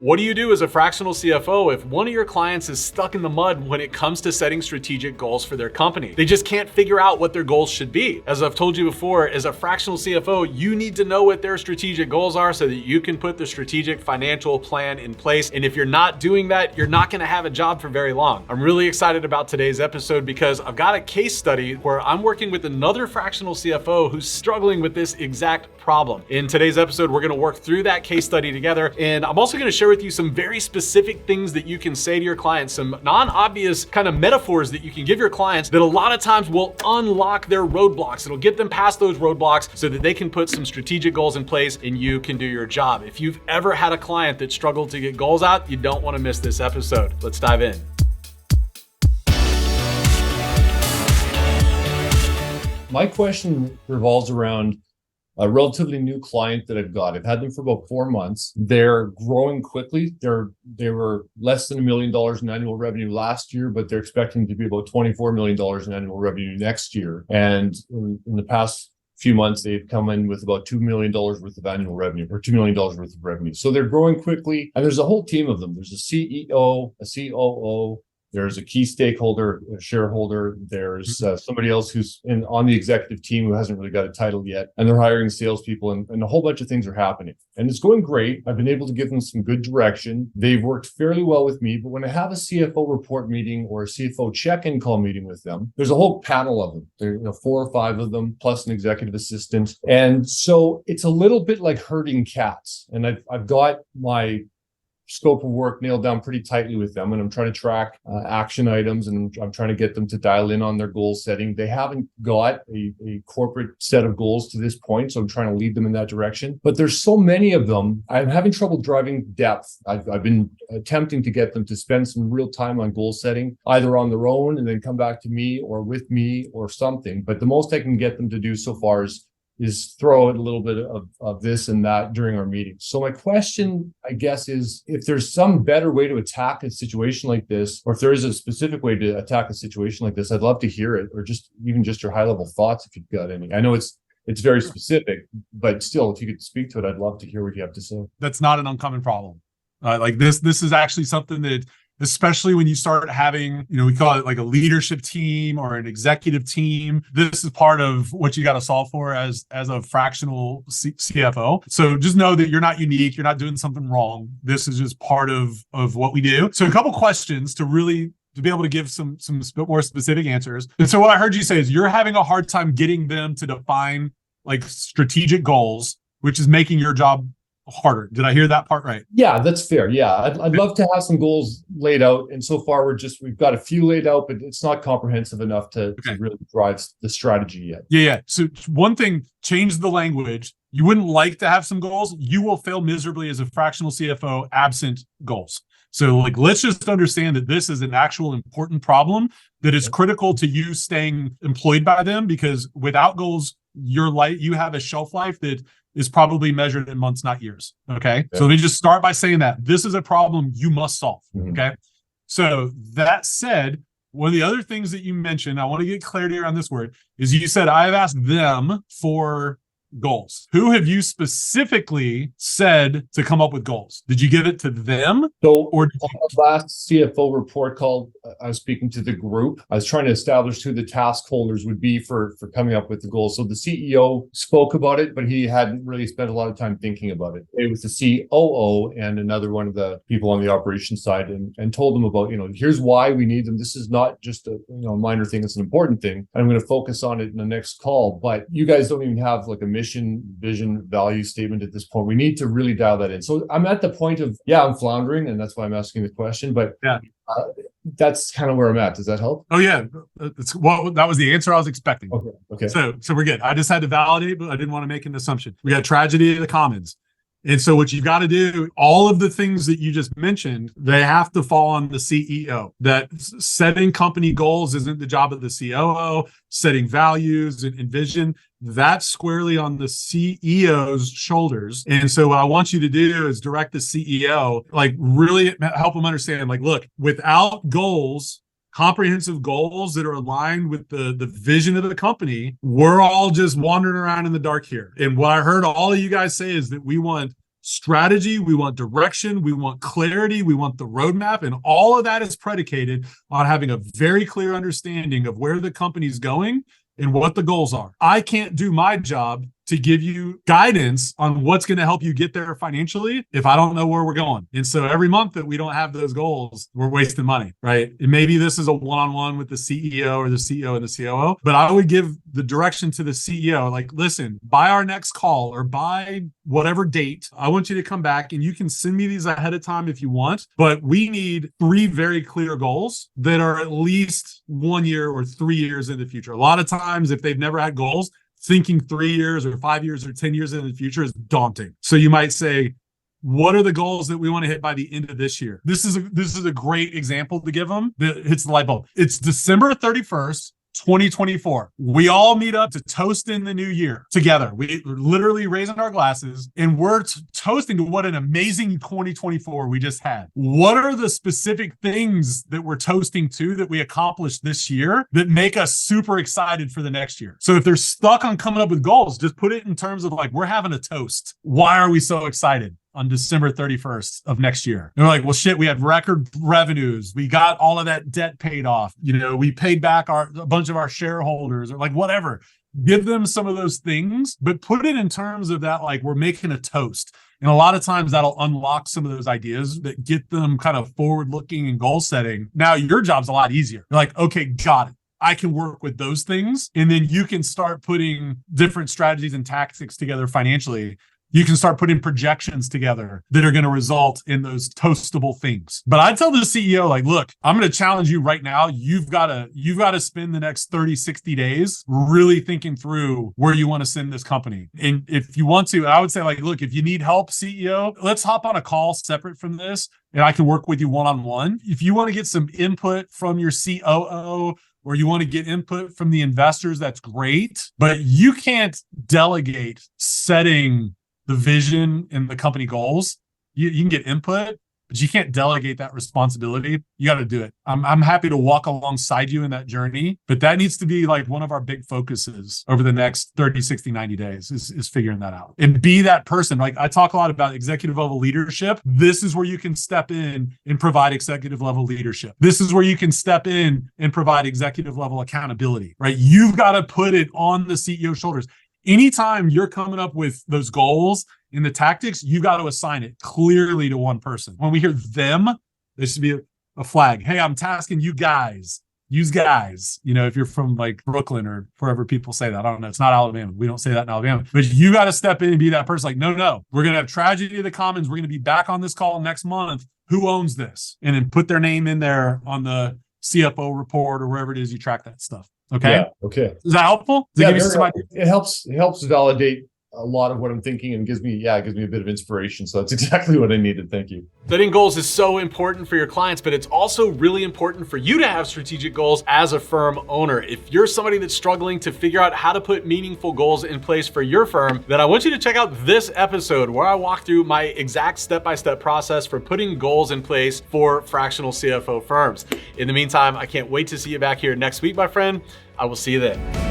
What do you do as a fractional CFO if one of your clients is stuck in the mud when it comes to setting strategic goals for their company? They just can't figure out what their goals should be. As I've told you before, as a fractional CFO, you need to know what their strategic goals are so that you can put the strategic financial plan in place. And if you're not doing that, you're not going to have a job for very long. I'm really excited about today's episode because I've got a case study where I'm working with another fractional CFO who's struggling with this exact problem. In today's episode, we're going to work through that case study together. And I'm also going to share with you some very specific things that you can say to your clients, some non-obvious kind of metaphors that you can give your clients that a lot of times will unlock their roadblocks. It'll get them past those roadblocks so that they can put some strategic goals in place and you can do your job. If you've ever had a client that struggled to get goals out, you don't want to miss this episode. Let's dive in. My question revolves around a relatively new client that I've got. I've had them for about 4 months. They're growing quickly. They were less than $1 million in annual revenue last year, but they're expecting to be about $24 million in annual revenue next year. And in the past few months, they've come in with about $2 million worth of annual revenue, or $2 million worth of revenue. So they're growing quickly. And there's a whole team of them. There's a CEO, a COO, there's a key stakeholder, a shareholder. There's somebody else who's on the executive team who hasn't really got a title yet. And they're hiring salespeople and a whole bunch of things are happening. And it's going great. I've been able to give them some good direction. They've worked fairly well with me. But when I have a CFO report meeting or a CFO check-in call meeting with them, there's a whole panel of them. There are 4 or 5 of them, plus an executive assistant. And so it's a little bit like herding cats. And I've got my scope of work nailed down pretty tightly with them. And I'm trying to track action items and I'm trying to get them to dial in on their goal setting. They haven't got a corporate set of goals to this point. So I'm trying to lead them in that direction. But there's so many of them. I'm having trouble driving depth. I've been attempting to get them to spend some real time on goal setting, either on their own and then come back to me or with me or something. But the most I can get them to do so far is throw in a little bit of this and that during our meetings. So my question, I guess, is if there's some better way to attack a situation like this, or if there is a specific way to attack a situation like this, I'd love to hear it, or just your high-level thoughts if you've got any. I know it's very specific, but still, if you could speak to it, I'd love to hear what you have to say. That's not an uncommon problem. Like this is actually something that, especially when you start having, we call it like a leadership team or an executive team. This is part of what you got to solve for as a fractional CFO. So just know that you're not unique. You're not doing something wrong. This is just part of what we do. So a couple questions to be able to give some more specific answers. And so what I heard you say is you're having a hard time getting them to define like strategic goals, which is making your job harder. Did I hear that part right? Yeah, that's fair. Yeah, I'd love to have some goals laid out. And so far, we've got a few laid out, but it's not comprehensive enough to really drive the strategy yet. Yeah. So one thing, change the language. You wouldn't like to have some goals. You will fail miserably as a fractional CFO absent goals. So let's just understand that this is an actual important problem that is critical to you staying employed by them, because without goals, you have a shelf life that is probably measured in months, not years. Okay. So let me just start by saying that this is a problem you must solve. Okay. So that said, one of the other things that you mentioned, I want to get clarity around this word, is you said, I've asked them for goals. Who have you specifically said to come up with goals? Did you give it to them? So on the last CFO report call, I was speaking to the group. I was trying to establish who the task holders would be for coming up with the goals. So the CEO spoke about it, but he hadn't really spent a lot of time thinking about it. It was the COO and another one of the people on the operations side and told them about, here's why we need them. This is not just a minor thing. It's an important thing. I'm going to focus on it in the next call, but you guys don't even have like a mission, vision, value statement at this point. We need to really dial that in. So I'm at the point of, I'm floundering, and that's why I'm asking the question, but that's kind of where I'm at. Does that help? Oh yeah. That was the answer I was expecting. Okay. So we're good. I just had to validate, but I didn't want to make an assumption. We got tragedy in the commons. And so what you've got to do, all of the things that you just mentioned, they have to fall on the CEO. That setting company goals isn't the job of the COO, setting values and vision, that's squarely on the CEO's shoulders. And so what I want you to do is direct the CEO, really help them understand, look, without goals, comprehensive goals that are aligned with the vision of the company, we're all just wandering around in the dark here. And what I heard all of you guys say is that we want strategy, we want direction, we want clarity, we want the roadmap, and all of that is predicated on having a very clear understanding of where the company's going and what the goals are. I can't do my job to give you guidance on what's going to help you get there financially if I don't know where we're going. And so every month that we don't have those goals, we're wasting money, right? And maybe this is a one-on-one with the CEO or the CEO and the COO, but I would give the direction to the CEO, like, listen, by our next call or by whatever date, I want you to come back and you can send me these ahead of time if you want, but we need 3 very clear goals that are at least 1 year or 3 years in the future. A lot of times, if they've never had goals, thinking 3 years or 5 years or 10 years in the future is daunting. So you might say, what are the goals that we want to hit by the end of this year? This is a great example to give them that hits the light bulb. It's December 31st, 2024. We all meet up to toast in the new year together. We're literally raising our glasses and we're toasting to what an amazing 2024 we just had. What are the specific things that we're toasting to that we accomplished this year that make us super excited for the next year? So if they're stuck on coming up with goals, just put it in terms of like, we're having a toast. Why are we so excited on December 31st of next year? And we're like, well, shit, we had record revenues. We got all of that debt paid off. You know, we paid back a bunch of our shareholders or like whatever. Give them some of those things, but put it in terms of that, like we're making a toast. And a lot of times that'll unlock some of those ideas that get them kind of forward looking and goal setting. Now your job's a lot easier. You're like, okay, got it. I can work with those things. And then you can start putting different strategies and tactics together financially. You can start putting projections together that are going to result in those toastable things. But I tell the CEO, like, look, I'm going to challenge you right now. You've got to spend the next 30, 60 days really thinking through where you want to send this company. And if you want to, I would say, like, look, if you need help, CEO, let's hop on a call separate from this and I can work with you one-on-one. If you want to get some input from your COO, or you want to get input from the investors, that's great. But you can't delegate setting the vision and the company goals. You can get input, but you can't delegate that responsibility. You got to do it. I'm happy to walk alongside you in that journey, but that needs to be like one of our big focuses over the next 30, 60, 90 days is figuring that out and be that person. Like I talk a lot about executive level leadership. This is where you can step in and provide executive level leadership. This is where you can step in and provide executive level accountability, right? You've got to put it on the CEO's shoulders. Anytime you're coming up with those goals and the tactics, you got to assign it clearly to one person. When we hear them, there should be a flag. Hey, I'm tasking you guys. Use guys. You know, if you're from like Brooklyn or wherever people say that, I don't know. It's not Alabama. We don't say that in Alabama. But you got to step in and be that person. Like, no. We're going to have tragedy of the commons. We're going to be back on this call next month. Who owns this? And then put their name in there on the CFO report or wherever it is you track that stuff. Okay. Yeah. Okay. Is that helpful? It helps validate a lot of what I'm thinking and gives me a bit of inspiration. So that's exactly what I needed. Thank you. Setting goals is so important for your clients, but it's also really important for you to have strategic goals as a firm owner. If you're somebody that's struggling to figure out how to put meaningful goals in place for your firm, then I want you to check out this episode where I walk through my exact step-by-step process for putting goals in place for fractional CFO firms. In the meantime, I can't wait to see you back here next week, my friend. I will see you then.